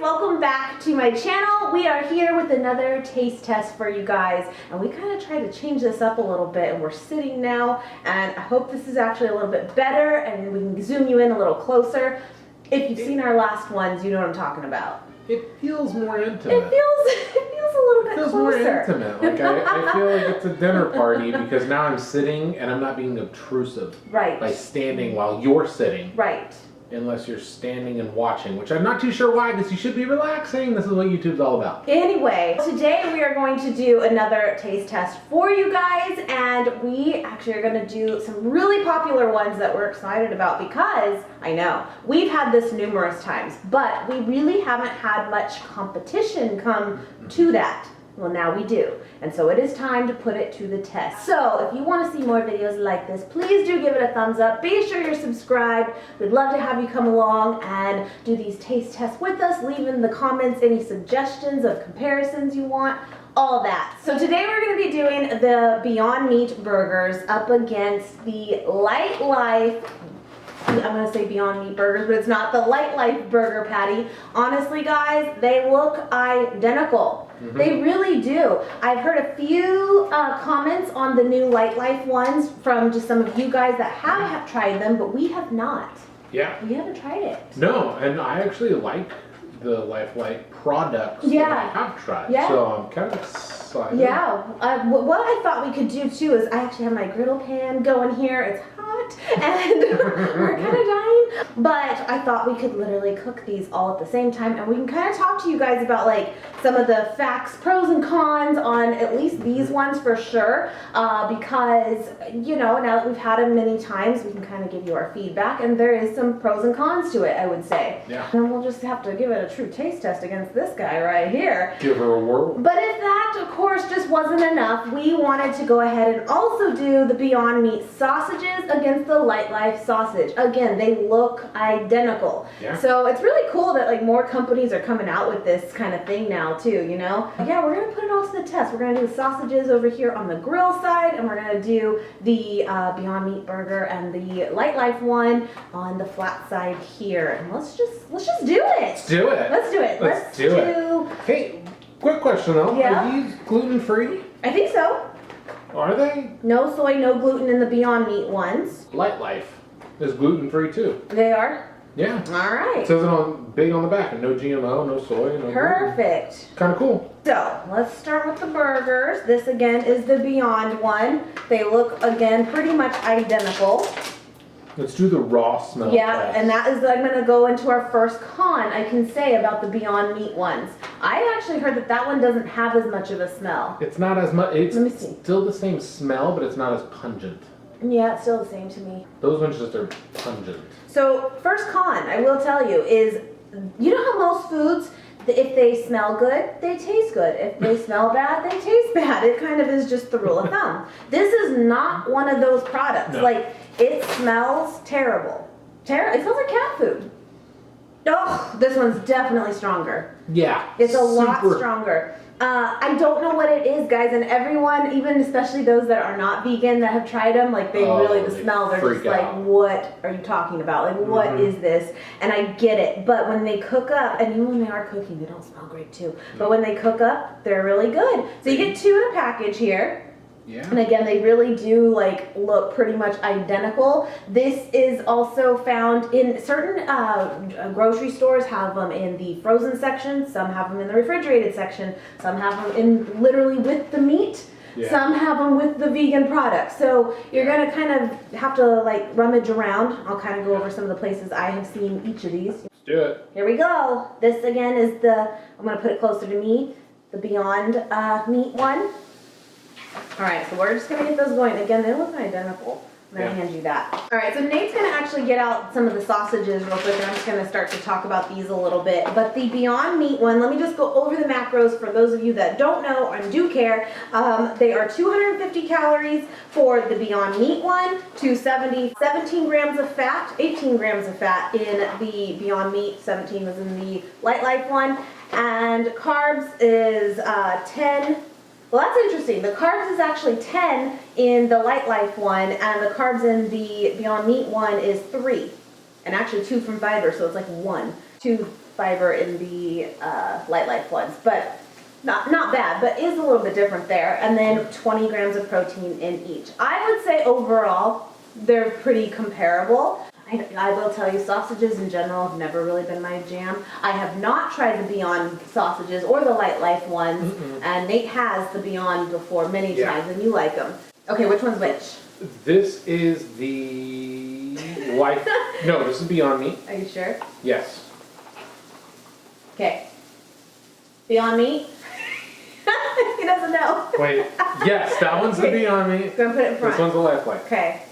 welcome back to my channel. We are here with another taste test for you guys, and we kind of try to change this up a little bit, and we're sitting now, and I hope this is actually a little bit better and we can zoom you in a little closer. If you've seen our last ones, you know what I'm talking about. It feels more intimate. It feels a little bit feels closer. More intimate. Like I feel like it's a dinner party because now I'm sitting and I'm not being obtrusive. Right. By standing while you're sitting. Right. Unless you're standing and watching, which I'm not too sure why, because you should be relaxing. This is what YouTube's all about. Anyway, today we are going to do another taste test for you guys, and we actually are going to do some really popular ones that we're excited about because, I know, we've had this numerous times, but we really haven't had much competition come to that. Well, now we do. And so it is time to put it to the test. So if you want to see more videos like this, please do give it a thumbs up. Be sure you're subscribed. We'd love to have you come along and do these taste tests with us. Leave in the comments any suggestions of comparisons you want. All that. So today we're going to be doing the Beyond Meat burgers up against the Light Life, I'm going to say Beyond Meat burgers, but it's not, the Light Life burger patty. Honestly, guys, they look identical. Mm-hmm. They really do. I've heard a few comments on the new Light Life ones from just some of you guys that have tried them, but we have not. Yeah. We haven't tried it. No, and I actually like the Lifelike products that I have tried. Yeah. So I'm kind of excited. Yeah. What I thought we could do too is I actually have my griddle pan going here. It's hot and we're kind of dying. But I thought we could literally cook these all at the same time, and we can kind of talk to you guys about like some of the facts, pros and cons on at least these ones for sure. Because, you know, now that we've had them many times, we can kind of give you our feedback, and there is some pros and cons to it, I would say. Yeah. And we'll just have to give it a true taste test against this guy right here. Give her a whirl. But if that, of course, just wasn't enough, we wanted to go ahead and also do the Beyond Meat sausages against the Light Life sausage. Again, they look identical. Yeah. So it's really cool that like more companies are coming out with this kind of thing now too, you know? Yeah, we're gonna put it all to the test. We're gonna do the sausages over here on the grill side, and we're gonna do the Beyond Meat burger and the Light Life one on the flat side here. And let's just do it. Let's do it. Let's do it. Let's do it. Hey, quick question though. Yeah? Are these gluten-free? I think so. Are they? No soy, no gluten in the Beyond Meat ones. Light Life is gluten-free too. They are? Yeah. All right. It says it big on the back, and no GMO, no soy, no Perfect. Kind of cool. So let's start with the burgers. This again is the Beyond one. They look again pretty much identical. Let's do the raw smell test. And that is, I'm going to go into our first con I can say about the Beyond Meat ones. I actually heard that that one doesn't have as much of a smell. It's not as much. It's Let me see. still the same smell, but it's not as pungent. Yeah, it's still the same to me. Those ones just are pungent. So first con I will tell you is, you know how most foods, if they smell good, they taste good. If they smell bad, they taste bad. It kind of is just the rule of thumb. This is not one of those products. No. Like, it smells terrible. It smells like cat food. Oh, this one's definitely stronger. Yeah. It's a lot stronger. I don't know what it is, guys, and everyone, even especially those that are not vegan that have tried them, like they the smell, they're just like, what are you talking about? Like, what is this? And I get it, but when they cook up, and even when they are cooking, they don't smell great too, but when they cook up, they're really good. So you get 2 in a package here. Yeah. And again, they really do like look pretty much identical. This is also found in certain grocery stores have them in the frozen section. Some have them in the refrigerated section. Some have them in literally with the meat. Yeah. Some have them with the vegan products. So you're going to kind of have to like rummage around. I'll kind of go over some of the places I have seen each of these. Let's do it. Here we go. This again is I'm going to put it closer to me, the Beyond Meat one. Alright, so we're just going to get those going. Again, they look identical. I'm going to hand you that. Alright, so Nate's going to actually get out some of the sausages real quick, and I'm just going to start to talk about these a little bit. But the Beyond Meat one, let me just go over the macros for those of you that don't know and do care. They are 250 calories for the Beyond Meat one, 270, 17 grams of fat, 18 grams of fat in the Beyond Meat, 17 was in the Light Life one, and carbs is 10. Well, that's interesting. The carbs is actually 10 in the Light Life one, and the carbs in the Beyond Meat one is 3. And actually 2 from fiber, so it's like 1. 2 fiber in the Light Life ones, but not bad, but is a little bit different there. And then 20 grams of protein in each. I would say overall, they're pretty comparable. I will tell you, sausages in general have never really been my jam. I have not tried the Beyond sausages or the Light Life ones, and Nate has the Beyond before many times, and you like them. Okay, which one's which? This is the Life. No, this is Beyond Meat. Are you sure? Yes. Okay. Beyond Meat? He doesn't know. Wait. Yes, that one's the Beyond Meat. Go and put it in front. This one's the Life Light. Okay.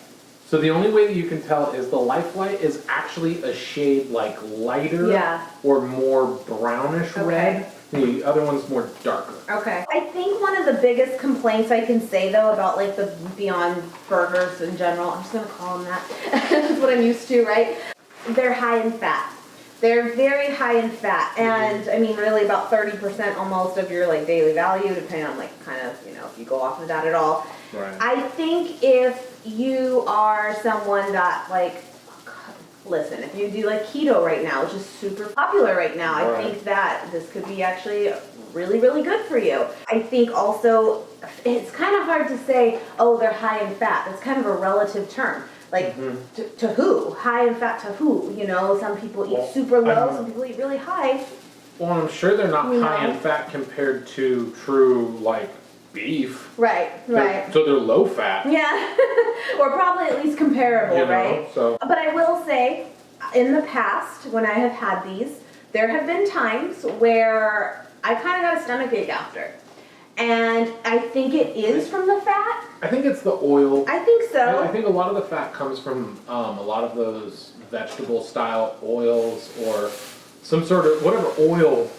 So the only way that you can tell is the Life Light is actually a shade like lighter or more brownish red. The other one's more darker. Okay. I think one of the biggest complaints I can say though about like the Beyond burgers in general, I'm just gonna call them that. That's what I'm used to, right? They're high in fat. They're very high in fat, and I mean really about 30% almost of your like daily value, depending on like kind of, you know, if you go off of that at all. Right. I think if you are someone that like, listen, if you do like keto right now, which is super popular right now, I think that this could be actually really, really good for you. I think also it's kind of hard to say, oh, they're high in fat. That's kind of a relative term. Like, to who? High in fat to who? You know, some people eat super low, some people eat really high. Well, I'm sure they're not high in fat compared to true, like, beef. Right. So they're low fat. Yeah, or probably at least comparable, You know, right? so. But I will say, in the past, when I have had these, there have been times where I kind of got a stomachache after. And I think it is from the fat. I think it's the oil. I think so. I think a lot of the fat comes from a lot of those vegetable style oils or some sort of whatever oil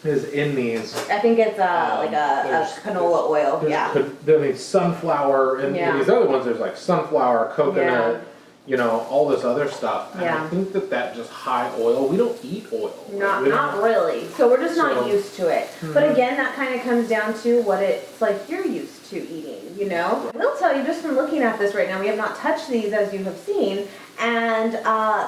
is in these. I think it's like a canola oil. Then there's sunflower and these other ones. There's like sunflower, coconut. You know, all this other stuff. And I think that just high oil, we don't eat oil. Not really. So we're just not used to it. But again, that kind of comes down to what it's like you're used to eating, you know? I will tell you, just from looking at this right now, we have not touched these as you have seen. And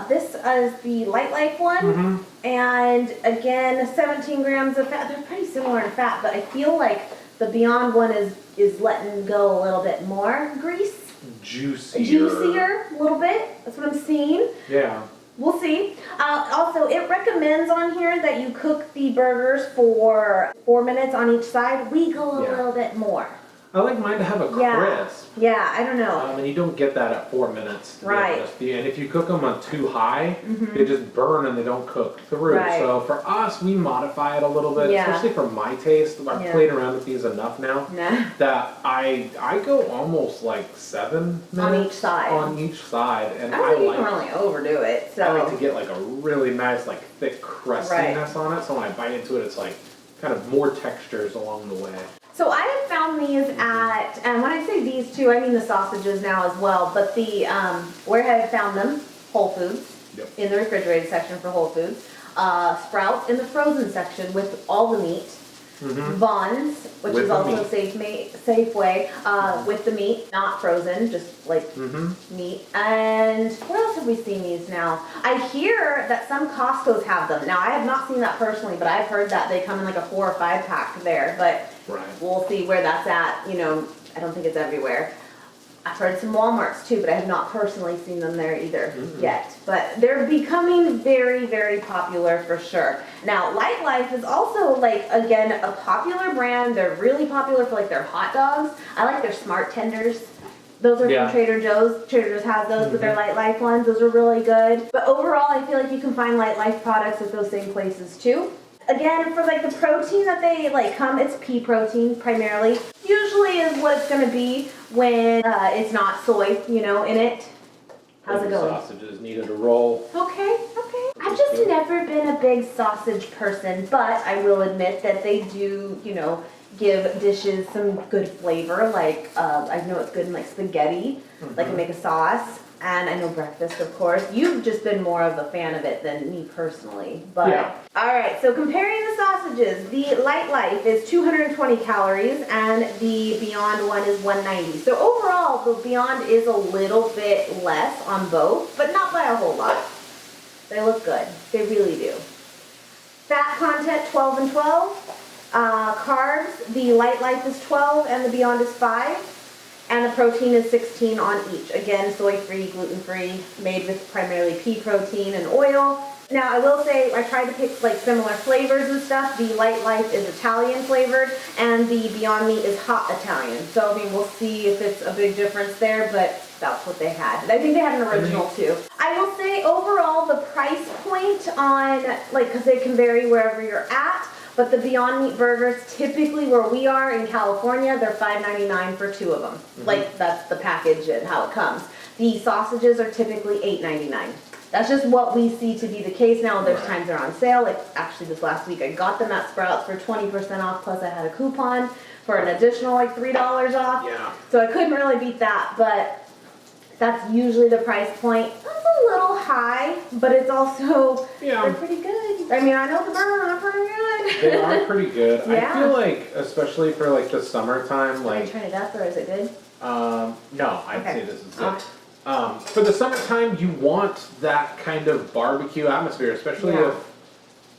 this is the Light Life one. And again, 17 grams of fat. They're pretty similar in fat, but I feel like the Beyond one is letting go a little bit more grease. Juicier a little bit. That's what I'm seeing. Yeah. We'll see. Also, it recommends on here that you cook the burgers for 4 minutes on each side. We go a little bit more. I like mine to have a crisp. Yeah, I don't know. And you don't get that at 4 minutes. Right. And if you cook them on too high, they just burn and they don't cook through. Right. So for us, we modify it a little bit, especially for my taste. I've played around with these enough now that I go almost like 7 minutes on each side. And I think you can really overdo it. So I like to get like a really nice like thick crustiness on it. So when I bite into it, it's like kind of more textures along the way. So I have found these at, and when I say these two, I mean the sausages now as well, but the, where have I found them? Whole Foods, in the refrigerated section for Whole Foods. Sprouts in the frozen section with all the meat. Vons, which is also Safeway, with the meat, not frozen, just like meat. And where else have we seen these now? I hear that some Costco's have them. Now, I have not seen that personally, but I've heard that they come in like a 4 or 5 pack there. But we'll see where that's at. You know, I don't think it's everywhere. I've heard some Walmarts too, but I have not personally seen them there either yet. But they're becoming very, very popular for sure. Now, Light Life is also like, again, a popular brand. They're really popular for like their hot dogs. I like their Smart Tenders. Those are from Trader Joe's. Trader Joe's has those with their Light Life ones. Those are really good. But overall, I feel like you can find Light Life products at those same places too. Again, for like the protein that they like come, it's pea protein primarily. Usually is what it's going to be when it's not soy, you know, in it. How's it going? Sausages needed a roll. Okay. I've just never been a big sausage person, but I will admit that they do, you know, give dishes some good flavor. Like, I know it's good in like spaghetti, like you make a sauce. And I know breakfast, of course. You've just been more of a fan of it than me personally. But all right, so comparing the sausages, the Light Life is 220 calories and the Beyond one is 190. So overall, the Beyond is a little bit less on both, but not by a whole lot. They look good. They really do. Fat content 12 and 12. Carbs, the Light Life is 12 and the Beyond is 5. And the protein is 16 on each. Again, soy-free, gluten-free, made with primarily pea protein and oil. Now, I will say, I tried to pick like similar flavors and stuff. The Light Life is Italian flavored, and the Beyond Meat is hot Italian. So, I mean, we'll see if it's a big difference there, but that's what they had. I think they had an original too. I will say, overall, the price point on, like, because they can vary wherever you're at, but the Beyond Meat burgers, typically where we are in California, they're $5.99 for 2 of them. Like, that's the package and how it comes. The sausages are typically $8.99. That's just what we see to be the case now. There's times they're on sale. Like, actually, this last week, I got them at Sprouts for 20% off, plus I had a coupon for an additional, like, $3 off. Yeah. So I couldn't really beat that, but that's usually the price point. That's a little high, but it's also, they're pretty good. I mean, I know the burgers are pretty good. They are pretty good. Yeah. I feel like, especially for like the summertime, like. Have you tried it up, or is it good? No, I'd say this is good. For the summertime, you want that kind of barbecue atmosphere, especially if,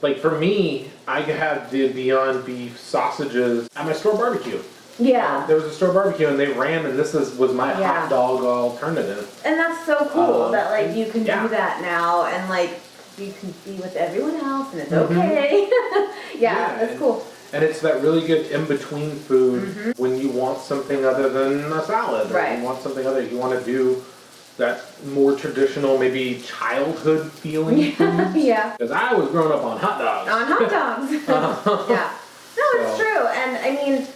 like for me, I had the Beyond Beef sausages at my store barbecue. Yeah. There was a store barbecue and they ran, and this was my hot dog alternative. And that's so cool that like you can do Yeah. that now, and like you can be with everyone else, and it's okay. That's cool. And it's that really good in-between food when you want something other than a salad. Or you want something other, you want to do that more traditional, maybe childhood feeling foods. Because I was growing up on hot dogs. On hot dogs. Yeah. No, it's true. And I mean,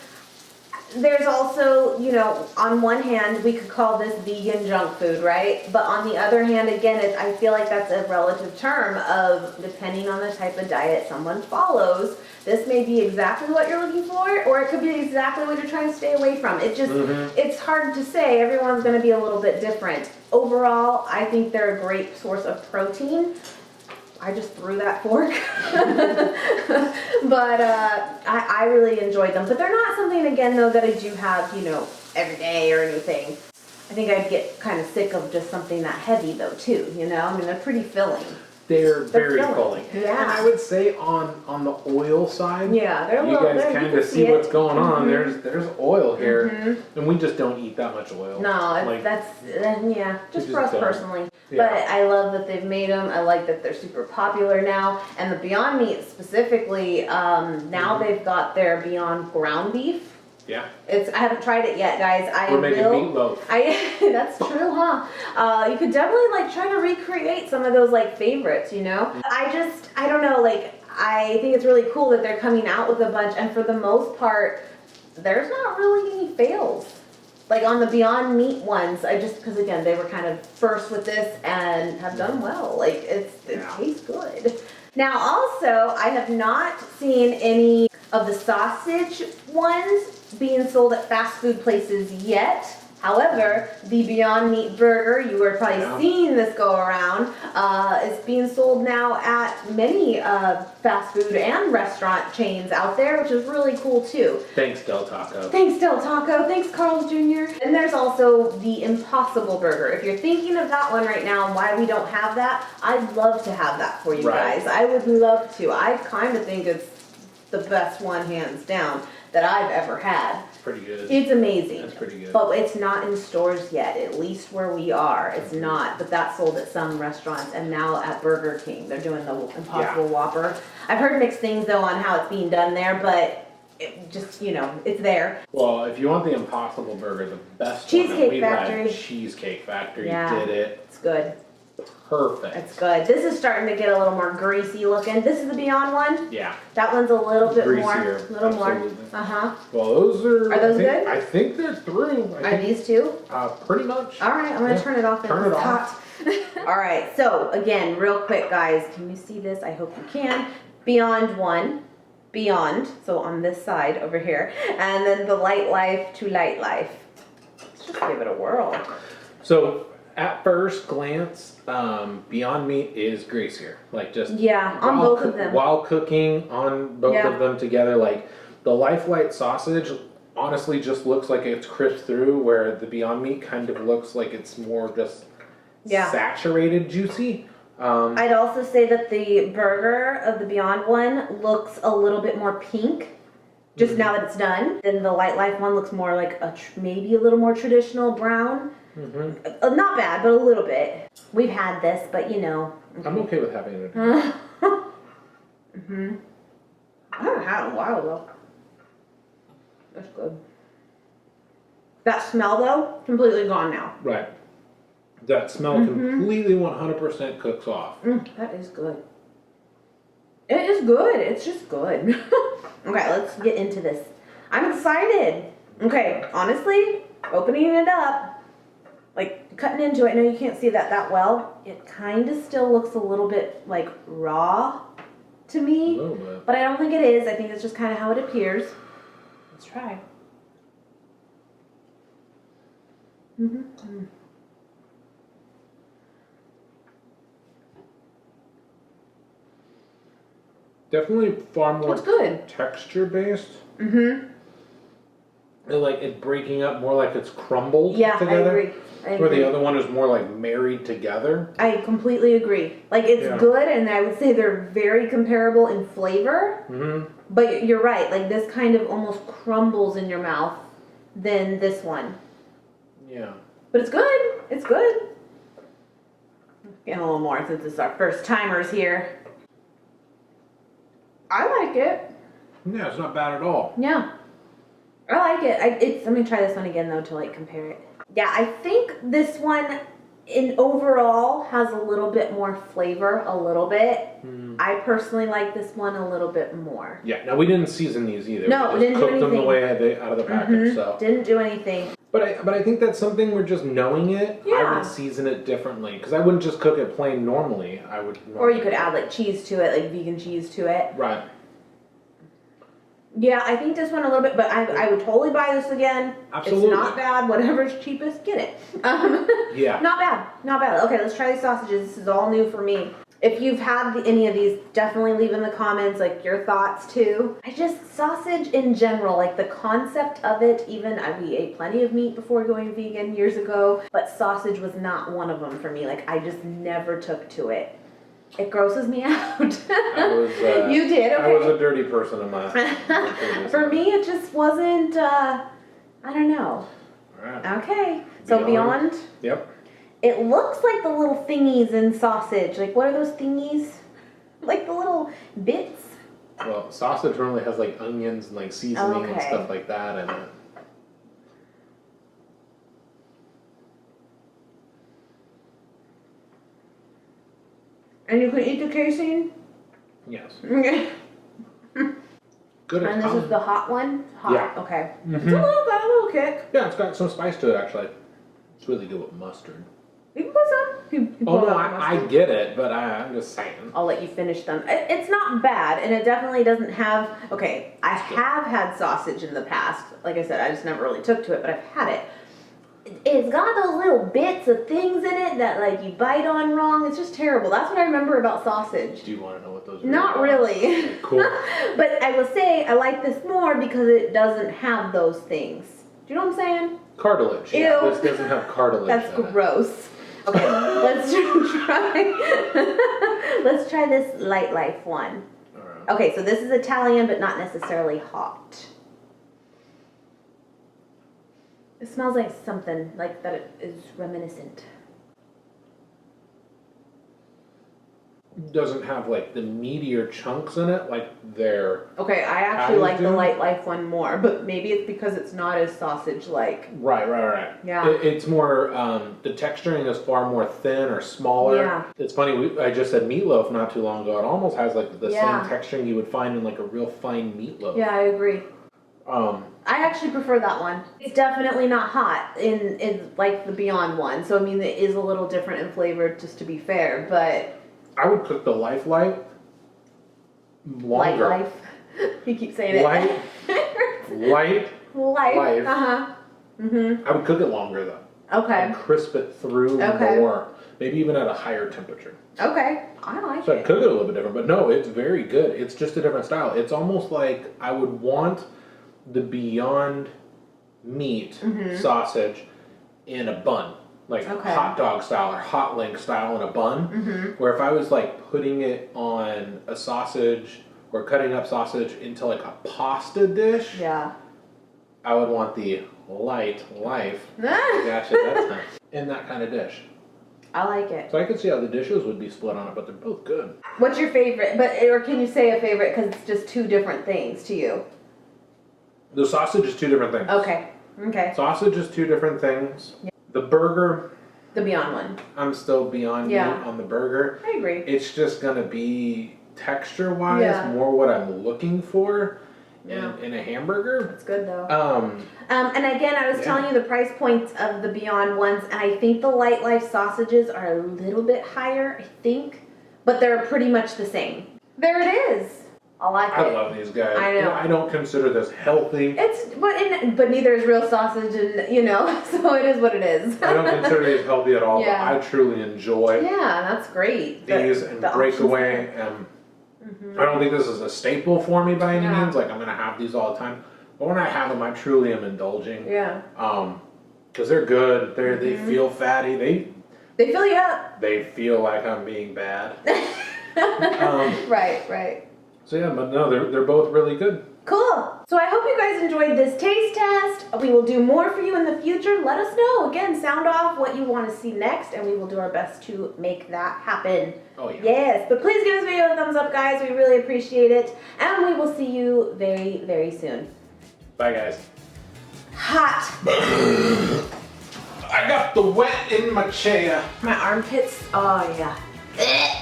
there's also, you know, on one hand, we could call this vegan junk food, right? But on the other hand, again, I feel like that's a relative term of depending on the type of diet someone follows. This may be exactly what you're looking for, or it could be exactly what you're trying to stay away from. It just, it's hard to say. Everyone's going to be a little bit different. Overall, I think they're a great source of protein. I just threw that fork. But I really enjoyed them. But they're not something, again, though, that I do have, you know, every day or anything. I think I'd get kind of sick of just something that heavy, though, too, you know? I mean, they're pretty filling. They're very filling. Yeah. And I would say on the oil side, they're you guys kind of see what's going on. There's oil here, and we just don't eat that much oil. No, like, that's just for us don't. personally. Yeah. But I love that they've made them. I like that they're super popular now. And the Beyond Meat specifically, now they've got their Beyond ground beef. Yeah. I haven't tried it yet, guys. We're making meatloaf. That's true, huh? You could definitely like try to recreate some of those like favorites, you know? I don't know, like I think it's really cool that they're coming out with a bunch, and for the most part, there's not really any fails. Like on the Beyond Meat ones, because again, they were kind of first with this and have done well. Like it tastes good. Now also, I have not seen any of the sausage ones being sold at fast food places yet. However, the Beyond Meat burger, you were probably seeing this go around, is being sold now at many fast food and restaurant chains out there, which is really cool too. Thanks, Del Taco. Thanks, Del Taco. Thanks, Carl's Jr. And there's also the Impossible Burger. If you're thinking of that one right now and why we don't have that, I'd love to have that for you guys. I would love to. I kind of think it's the best one, hands down, that I've ever had. Pretty good. It's amazing. That's pretty good. But it's not in stores yet, at least where we are. It's not. But that's sold at some restaurants, and now at Burger King. They're doing the Impossible Whopper. I've heard mixed things, though, on how it's being done there, but it just, you know, it's there. Well, if you want the Impossible Burger, the best Cheesecake one that we've Factory. had, Cheesecake Factory did it. It's good. Perfect. It's good. This is starting to get a little more greasy looking. This is the Beyond one. Yeah. That one's a little bit Greasier, more. A little absolutely. more. Well, those are. Are those good? I think they're through. Are these two? Pretty much. All right, I'm gonna turn it off. Turn it off. Hot. All right. So again, real quick, guys, can you see this? I hope you can. Beyond one. Beyond. So on this side over here, and then the Light Life to Light Life. Let's just give it a whirl. So at first glance, Beyond Meat is greasier. Like just on both of them. While cooking on both of them together, like the Life Light sausage honestly just looks like it's crisped through, where the Beyond Meat kind of looks like it's more just saturated, juicy. I'd also say that the burger of the Beyond one looks a little bit more pink, just now that it's done. Then the Light Life one looks more like maybe a little more traditional brown. Not bad, but a little bit. We've had this, but you know. I'm okay with having it. I haven't had it in a while though. That's good. That smell though, completely gone now. Right. That smell completely 100% cooks off. That is good. It is good. It's just good. Okay, let's get into this. I'm excited. Okay, honestly, opening it up, like cutting into it, I know you can't see that well. It kind of still looks a little bit like raw to me. A little bit. But I don't think it is. I think it's just kind of how it appears. Let's try. Definitely far more It's good. texture based. And like it's breaking up more like it's crumbled together. I agree. Where the other one is more like married together. I completely agree. Like it's good, and I would say they're very comparable in flavor. But you're right. Like this kind of almost crumbles in your mouth than this one. Yeah. But it's good. It's good. Getting a little more since it's our first timers here. I like it. Yeah, it's not bad at all. Yeah. I like it. Let me try this one again though to like compare it. Yeah, I think this one in overall has a little bit more flavor, a little bit. I personally like this one a little bit more. Yeah, now we didn't season these either. No, we didn't do cooked anything. them the way out of the package. So Didn't do anything. But I think that's something we're just knowing it. Yeah. I would season it differently because I wouldn't just cook it plain normally. I would. Or you could add like cheese to it, like vegan cheese to it. Right. Yeah, I think this one a little bit, but I would totally buy this again. Absolutely. It's not bad. Whatever's cheapest, get it. Yeah. Not bad. Not bad. Okay, let's try these sausages. This is all new for me. If you've had any of these, definitely leave in the comments like your thoughts too. Sausage in general, like the concept of it, even we ate plenty of meat before going vegan years ago, but sausage was not one of them for me. Like I just never took to it. It grosses me out. You did, okay. I was a dirty person in my For me, it just wasn't, I don't know. All right. Okay, so Beyond. Yep. It looks like the little thingies in sausage. Like, what are those thingies? Like the little bits? Well, sausage normally has like onions and like seasoning and stuff like that in it. And you can eat the casing? Yes. Okay. Good. And this is the hot one? Hot. Yeah. Okay. It's got a little kick. Yeah, it's got some spice to it actually. It's really good with mustard. You can put some. You Oh no, I get it, but I'm just saying. I'll let you finish them. It's not bad, and it definitely doesn't have. Okay, I have had sausage in the past. Like I said, I just never really took to it, but I've had it. It's got those little bits of things in it that like you bite on wrong. It's just terrible. That's what I remember about sausage. Do you want to know what those? Not really. Okay, cool. But I will say I like this more because it doesn't have those things. Do you know what I'm saying? Cartilage. Ew. Yeah, this doesn't have cartilage. That's in it. gross. Okay, let's try. Let's try this Light Life one. All right. Okay, so this is Italian, but not necessarily hot. It smells like something like that. It is reminiscent. Doesn't have like the meatier chunks in it, like their. Okay, I actually like the Light Life one more, but maybe it's because it's not as sausage-like. Right. Yeah. It's more, the texturing is far more thin or smaller. Yeah. It's funny, I just said meatloaf not too long ago. It almost has like the Yeah. same texturing you would find in like a real fine meatloaf. Yeah, I agree. I actually prefer that one. It's definitely not hot in like the Beyond one, so I mean it is a little different in flavor, just to be fair, but... I would cook the Light longer. Light Life. You keep saying it. Light. Life. Uh-huh. I would cook it longer though. Okay. And crisp it through more. Maybe even at a higher temperature. Okay. I like So it. I'd cook it a little bit different, but no, it's very good. It's just a different style. It's almost like I would want the Beyond meat sausage in a bun. like hot dog style or hot link style in a bun. Where if I was like putting it on a sausage or cutting up sausage into like a pasta dish, I would want the light life. Gotcha, that's nice. In that kind of dish. I like it. So I could see how the dishes would be split on it, but they're both good. What's your favorite? Or can you say a favorite because it's just two different things to you? The sausage is two different things. Okay. Sausage is two different things. Yeah. The burger. The Beyond one. I'm still beyond meat on the burger. I agree. It's just going to be texture-wise more what I'm looking for in a hamburger. It's good though. And again, I was telling you the price points of the Beyond ones, and I think the Light Life sausages are a little bit higher, I think, but they're pretty much the same. There it is. I like it. I love these guys. I know. I don't consider this healthy. But neither is real sausage, and so it is what it is. I don't consider these healthy at all, but I truly enjoy. Yeah, that's great. These and Breakaway, and I don't think this is a staple for me by any means. Like I'm gonna have these all the time, but when I have them, I truly am indulging. Yeah. Because they're good. They feel fatty. They fill you up. They feel like I'm being bad. Right. So yeah, but no, they're both really good. Cool. So I hope you guys enjoyed this taste test. We will do more for you in the future. Let us know. Again, sound off what you want to see next, and we will do our best to make that happen. Oh yeah. Yes, but please give this video a thumbs up, guys. We really appreciate it, and we will see you very, very soon. Bye, guys. Hot. I got the wet in my chair. My armpits. Oh yeah.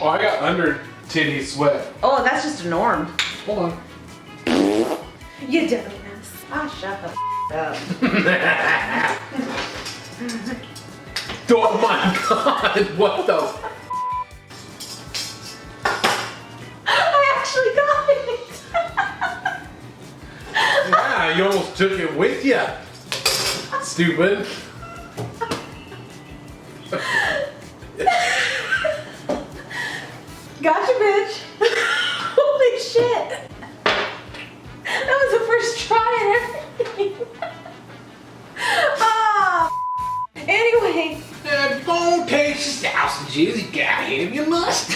Oh, I got under titty sweat. Oh, that's just a norm. Hold on. You dumbass. Ah, shut the up. Oh my god, what the I actually got it. Yeah, you almost took it with you. Stupid. Gotcha, bitch. Holy shit. That was the first try and everything. Anyway. If you gon' taste the sausages, you gotta hit 'em, you must.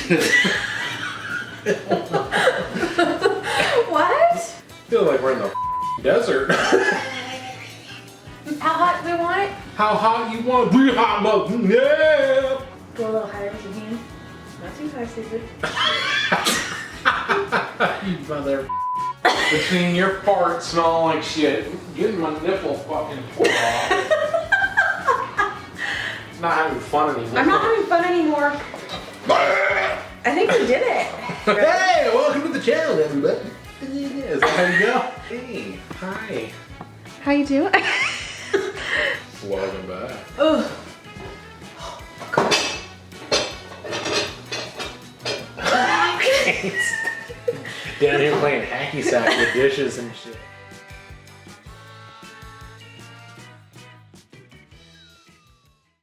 What? I feel like we're in the desert. How hot do we want it? How hot you want? Real hot, mother. Yeah. Go a little higher with your hand. Not too high, stupid. You mother. Between your farts smell like shit, getting my nipple fucking tore off. Not having fun anymore. I'm not having fun anymore. I think we did it. Hey, welcome to the channel, everybody. Is that how you go? Hey, hi. How you doing? Welcome back. Ugh. Down here playing hacky sack with dishes and shit.